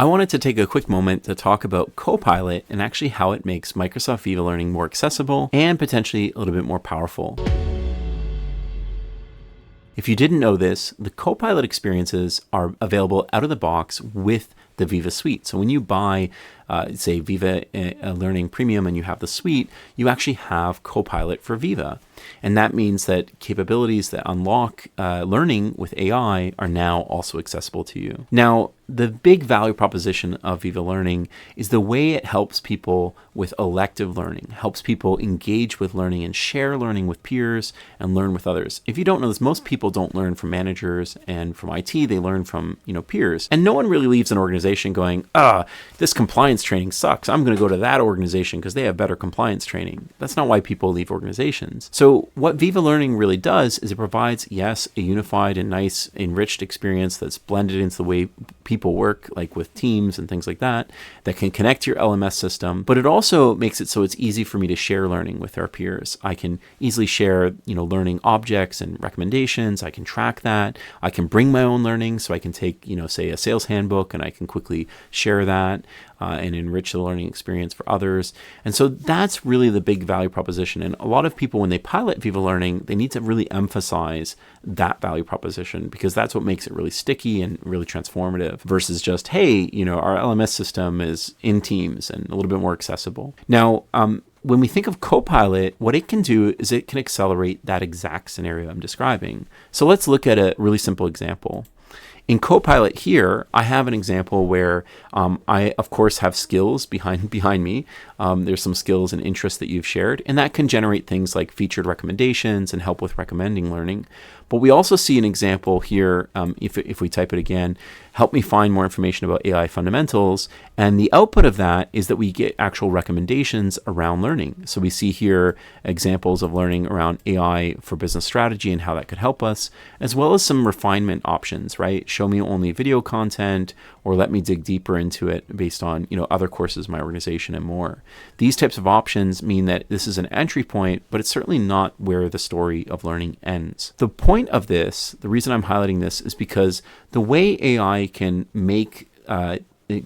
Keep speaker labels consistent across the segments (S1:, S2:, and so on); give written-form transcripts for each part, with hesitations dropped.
S1: I wanted to take a quick moment to talk about Copilot and actually how it makes Microsoft Viva Learning more accessible and potentially a little bit more powerful. If you didn't know this, the Copilot experiences are available out of the box with the Viva Suite. So when you buy, say, Viva Learning Premium and you have the suite, you actually have Copilot for Viva. And that means that capabilities that unlock learning with AI are now also accessible to you. Now, the big value proposition of Viva Learning is the way it helps people with elective learning, helps people engage with learning and share learning with peers and learn with others. If you don't know this, most people don't learn from managers and from IT, they learn from, peers. And no one really leaves an organization going, this compliance training sucks. I'm going to go to that organization because they have better compliance training. That's not why people leave organizations. So what Viva Learning really does is it provides, yes, a unified and nice enriched experience that's blended into the way people work, like with teams and things like that can connect to your LMS system. But it also makes it so it's easy for me to share learning with our peers. I can easily share, learning objects and recommendations. I can track that. I can bring my own learning. So I can take, say a sales handbook and I can quickly share that and enrich the learning experience for others. And so that's really the big value proposition. And a lot of people, when they pilot Viva Learning, they need to really emphasize that value proposition because that's what makes it really sticky and really transformative versus just, hey, our LMS system is in Teams and a little bit more accessible. Now, when we think of Copilot, what it can do is it can accelerate that exact scenario I'm describing. So let's look at a really simple example. In Copilot here, I have an example where I, of course, have skills behind me. There's some skills and interests that you've shared, and that can generate things like featured recommendations and help with recommending learning. But we also see an example here, if we type it again, help me find more information about AI fundamentals. And the output of that is that we get actual recommendations around learning. So we see here examples of learning around AI for business strategy and how that could help us, as well as some refinement options, right? Show me only video content, or let me dig deeper into it based on, other courses in my organization and more. These types of options mean that this is an entry point, but it's certainly not where the story of learning ends. The point of this, the reason I'm highlighting this, is because the way AI can make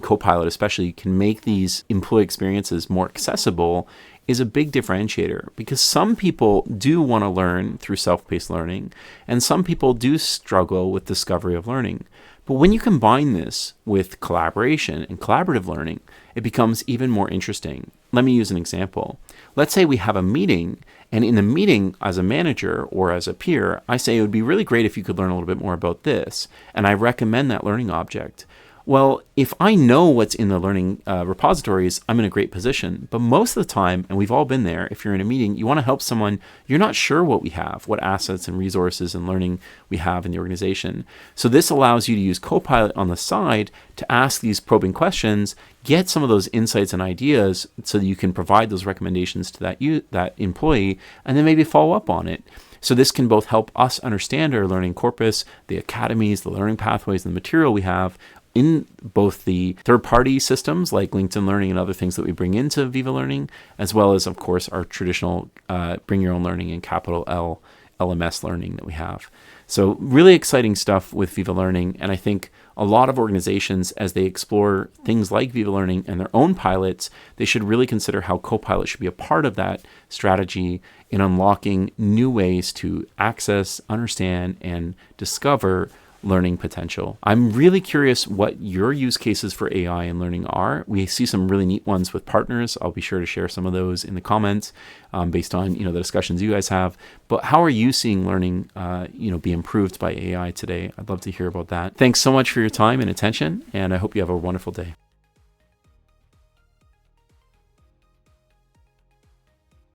S1: Copilot especially can make these employee experiences more accessible is a big differentiator, because some people do want to learn through self-paced learning and some people do struggle with discovery of learning. But when you combine this with collaboration and collaborative learning, it becomes even more interesting. Let me use an example. Let's say we have a meeting, and in the meeting as a manager or as a peer, I say it would be really great if you could learn a little bit more about this, and I recommend that learning object. Well, if I know what's in the learning repositories, I'm in a great position. But most of the time, and we've all been there, if you're in a meeting, you want to help someone, you're not sure what we have, what assets and resources and learning we have in the organization. So this allows you to use Copilot on the side to ask these probing questions, get some of those insights and ideas so that you can provide those recommendations to that employee, and then maybe follow up on it. So this can both help us understand our learning corpus, the academies, the learning pathways, and the material we have, in both the third-party systems like LinkedIn Learning and other things that we bring into Viva Learning, as well as, of course, our traditional bring your own learning and capital L LMS learning that we have. So really exciting stuff with Viva Learning. And I think a lot of organizations, as they explore things like Viva Learning and their own pilots, they should really consider how Copilot should be a part of that strategy in unlocking new ways to access, understand, and discover learning potential. I'm really curious what your use cases for AI and learning are. We see some really neat ones with partners. I'll be sure to share some of those in the comments based on the discussions you guys have. But how are you seeing learning be improved by AI today? I'd love to hear about that. Thanks so much for your time and attention, and I hope you have a wonderful day.